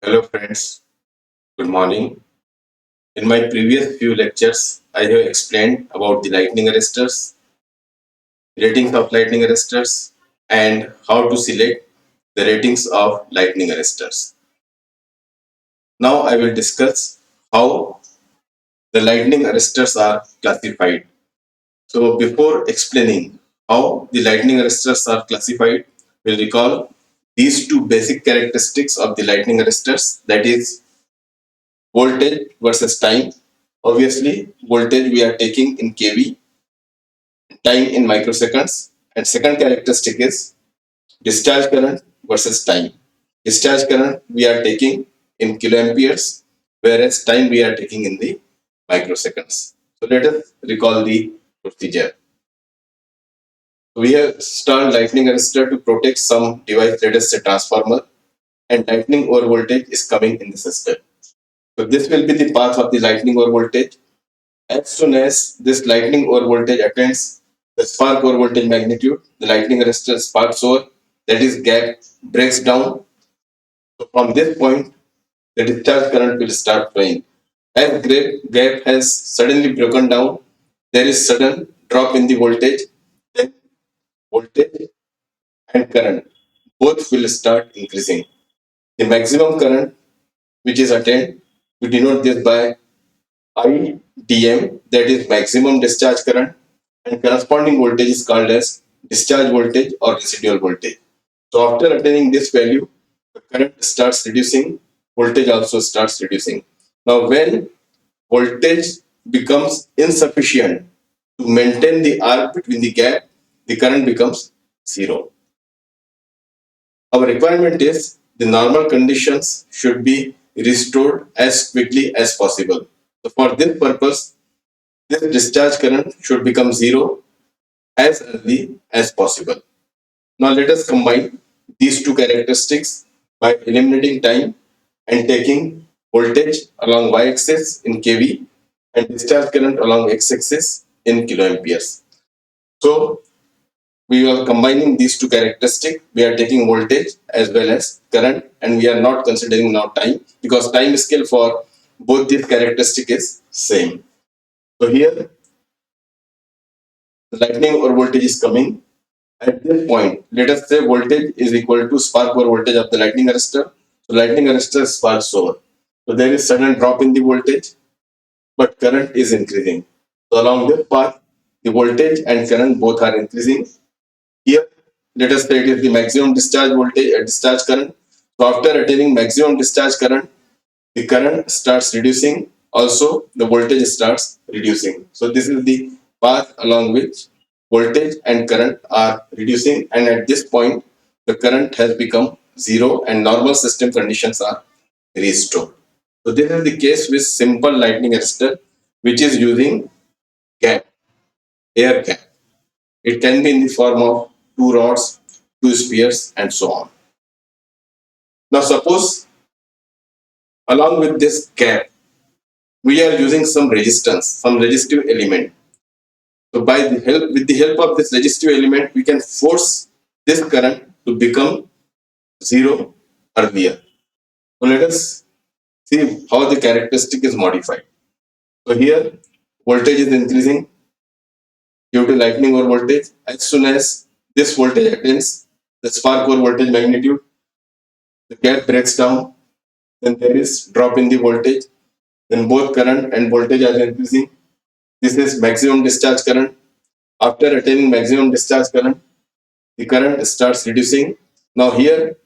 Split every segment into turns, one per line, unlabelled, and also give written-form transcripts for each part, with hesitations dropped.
Hello friends, good morning. In my previous few lectures, I have explained about the lightning arresters, ratings of lightning arresters, and how to select the ratings of lightning arresters. Now I will discuss how the lightning arresters are classified. So before explaining how the lightning arresters are classified, we'll recall these two basic characteristics of the lightning arresters, that is voltage versus time. Obviously, voltage we are taking in kV, time in microseconds, and second characteristic is discharge current versus time. Discharge current we are taking in kiloamperes, whereas time we are taking in the microseconds. So let us recall the procedure. We have installed lightning arrestor to protect some device, let us say transformer, and lightning over voltage is coming in the system. So this will be the path of the lightning over voltage. As soon as this lightning over voltage attains the spark over voltage magnitude, the lightning arrestor sparks over, that is gap breaks down. So from this point, the discharge current will start flowing. As gap has suddenly broken down, there is sudden drop in the voltage, then voltage and current both will start increasing. The maximum current which is attained, we denote this by IDM, that is maximum discharge current, and corresponding voltage is called as discharge voltage or residual voltage. So after attaining this value, the current starts reducing, voltage also starts reducing. Now when voltage becomes insufficient to maintain the arc between the gap, the current becomes zero. Our requirement is the normal conditions should be restored as quickly as possible. So for this purpose, this discharge current should become zero as early as possible. Now let us combine these two characteristics by eliminating time and taking voltage along y-axis in kV and discharge current along x-axis in kiloamperes. So we are combining these two characteristics. We are taking voltage as well as current, and we are not considering now time because time scale for both these characteristics is same. So here the lightning or voltage is coming. At this point, let us say voltage is equal to spark over voltage of the lightning arrestor. So lightning arrestor sparks over. So there is sudden drop in the voltage, but current is increasing. So along this path, the voltage and current both are increasing. Here, let us say it is the maximum discharge voltage and discharge current. So after attaining maximum discharge current, the current starts reducing. Also, the voltage starts reducing. So this is the path along which voltage and current are reducing, and at this point, the current has become zero and normal system conditions are restored. So this is the case with simple lightning arrestor, which is using gap, air gap. It can be in the form of two rods, two spheres, and so on. Now suppose along with this gap, we are using some resistance, some resistive element. So with the help of this resistive element, we can force this current to become zero earlier. So let us see how the characteristic is modified. So here voltage is increasing due to lightning over voltage. As soon as this voltage attains the spark over voltage magnitude, the gap breaks down, then there is drop in the voltage, then both current and voltage are increasing. This is maximum discharge current. After attaining maximum discharge current, the current starts reducing. Now here,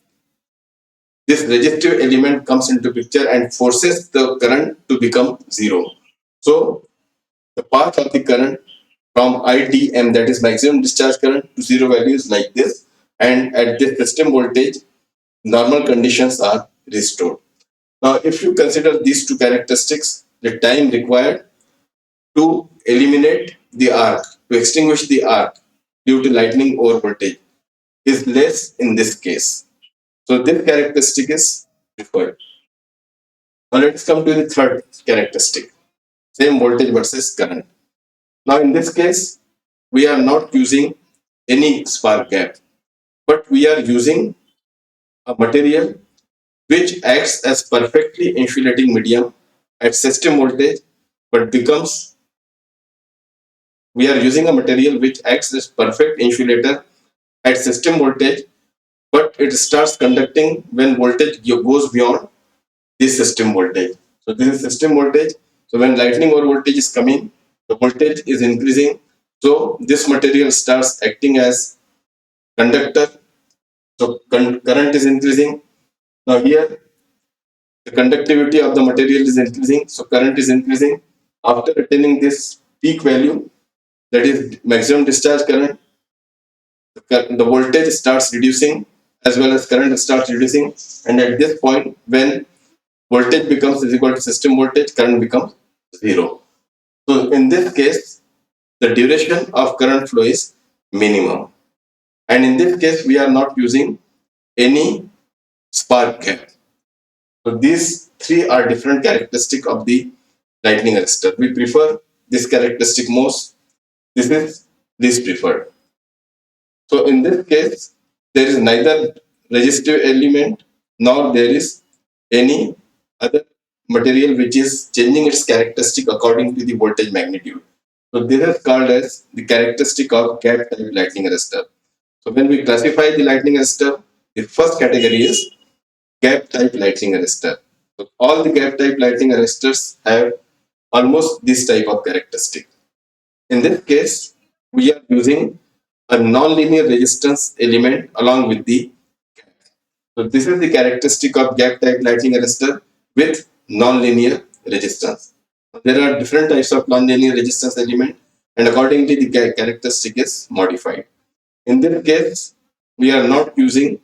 this resistive element comes into picture and forces the current to become zero. So the path of the current from IDM, that is maximum discharge current, to zero value is like this, and at this system voltage, normal conditions are restored. Now if you consider these two characteristics, the time required to eliminate the arc, to extinguish the arc due to lightning over voltage is less in this case. So this characteristic is required. Now let's come to the third characteristic, same voltage versus current. Now in this case, we are not using any spark gap, but we are using a material which acts as perfectly insulating medium at system voltage, but becomes we are using a material which acts as perfect insulator at system voltage, but it starts conducting when voltage goes beyond this system voltage. So this is system voltage. So when lightning or voltage is coming, the voltage is increasing. So this material starts acting as conductor. So current is increasing. Now here the conductivity of the material is increasing. So current is increasing. After attaining this peak value, that is maximum discharge current, the voltage starts reducing as well as current starts reducing. And at this point, when voltage becomes is equal to system voltage, current becomes zero. So in this case, the duration of current flow is minimum. And in this case, we are not using any spark gap. So these three are different characteristic of the lightning arrestor. We prefer this characteristic most. This is least preferred. So in this case, there is neither resistive element nor there is any other material which is changing its characteristic according to the voltage magnitude. So this is called as the characteristic of gap type lightning arrestor. So when we classify the lightning arrestor, the first category is gap type lightning arrestor. So all the gap type lightning arrestors have almost this type of characteristic. In this case, we are using a non-linear resistance element along with the gap. So this is the characteristic of gap type lightning arrestor with non-linear resistance. There are different types of non-linear resistance element, and accordingly the characteristic is modified. In this case, we are not using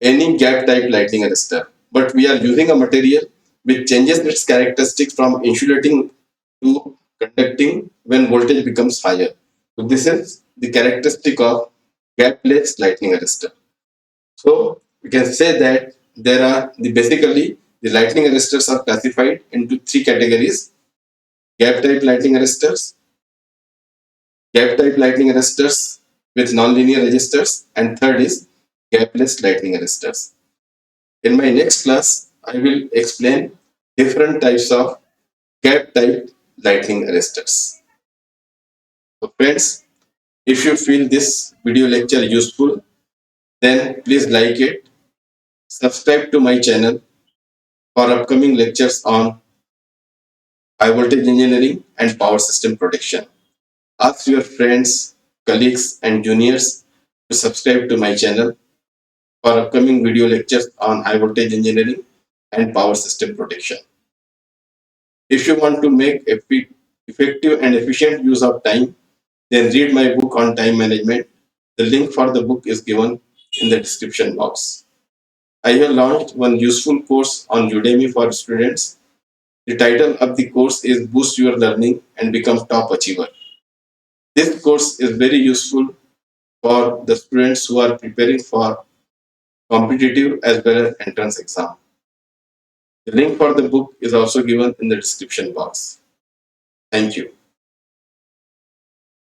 any gap type lightning arrestor, but we are using a material which changes its characteristics from insulating to conducting when voltage becomes higher. So this is the characteristic of gapless lightning arrestor. So we can say that there are basically the lightning arrestors are classified into three categories: gap type lightning arrestors, gap type lightning arrestors with nonlinear resistors, and third is gapless lightning arrestors. In my next class, I will explain different types of gap type lightning arrestors. So friends, if you feel this video lecture useful, then please like it, subscribe to my channel for upcoming lectures on high voltage engineering and power system protection. Ask your friends, colleagues and juniors to subscribe to my channel for upcoming video lectures on high voltage engineering and power system protection. If you want to make effective and efficient use of time, then read my book on time management. The link for the book is given in the description box. I have launched one useful course on Udemy for students. The title of the course is Boost Your Learning and Become Top Achiever. This course is very useful for the students who are preparing for competitive as well as entrance exam. The link for the book is also given in the description box. Thank you.